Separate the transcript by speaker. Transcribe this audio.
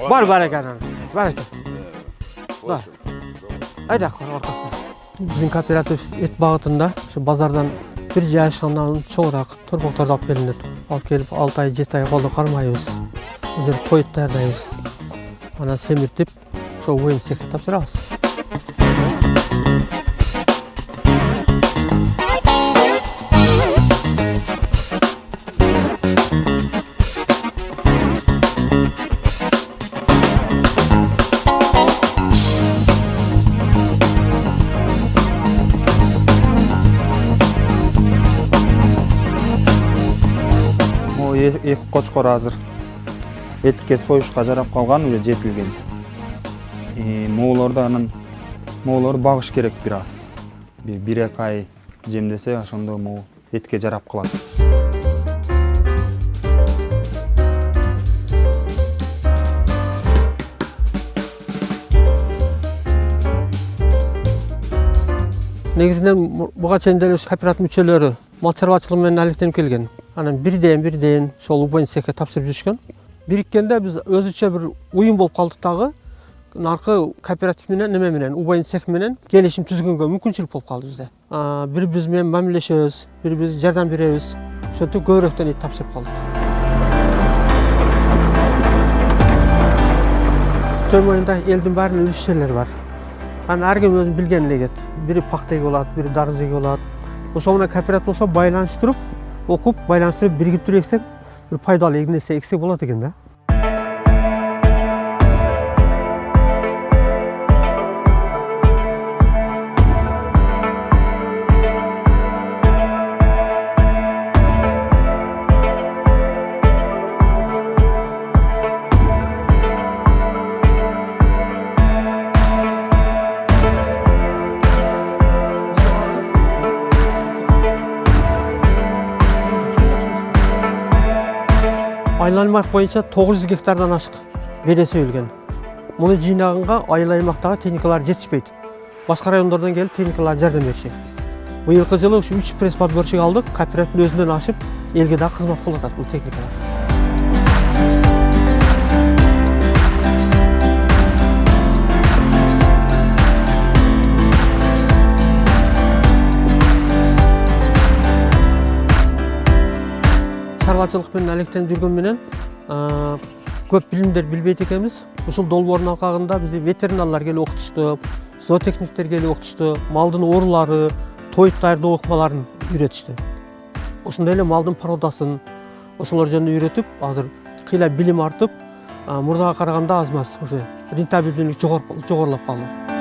Speaker 1: Var ekan. Var ekan. Var. Ayda orqasına. Bizim kooperativ et bağıtında şu bazardan bir yaşandan çoğurak torbaqtarda alып kelinет. Alып kelip 6 ay 7 ay kolda qarmayız. Öder koyup dayarlayız. Ana semirtip şu oyun seket tapşırabız.
Speaker 2: Екі қошқор азыр етке сойышқа жарап қалған, уже жетілген. Моолор бағыш керек biraz. Bir ay жемдесе, ошондо мол етке жарап қалады.
Speaker 1: Негізінен бұға чейін кооператив мүчелері мал шаруашылығымен алектеніп келген. Анан бирден шол убойн секе тапшырып жүрүшкөн. Бириккенде биз өзүчө бир уюм болуп калдык дагы. Наркы кооператив менен неме менен убойн сек менен келишим түзгөнгө мүмкүнчүлүк болуп калды бизде. Бири биз менен мамилешебиз, бири биз жардам беребиз. Ошентип көбүрөөктөн ит тапшырып калдык. Төмөндө элдин баарынын үлүшчөлөрү бар. Анан ар ким өзүнүн билгенин эгет. Бири пакта эге болот, бири дарыз эге болот. Ошол менен кооператив болсо байланыштырып, окуп, байланыштырып биригип туруп эксек, бир пайдалуу нерсе эксек болот экен да. Айыл аймақ бойынша 900 гектардан ашық бересі өлген. Мұны жинағынға айыл аймақтағы техникалар жетішпейді. Басқа райондардан келіп техникалар жәрдем берші. Бұйылғы жылы 3 пресс-подборщик алдық, кооперативтің өзінен ашып, елге да қызмат қолатады бұл техникалар. Шаруашылықпен алектеніп жүрген менен көп билимдер билбейт экенбиз. Ушул долбоордун алкагында бизди ветеринарлар келип окутушту, зоотехниктер келип окутушту, малдын оорулары, тоюп даярдоо ыкмаларын үйрөтүштү. Ошондой эле малдын породасын ошолор жөнүндө үйрөтүп, азыр кыйла билим артып, мурдага караганда аз маз уже рентабелдүүлүк жогорулап калды.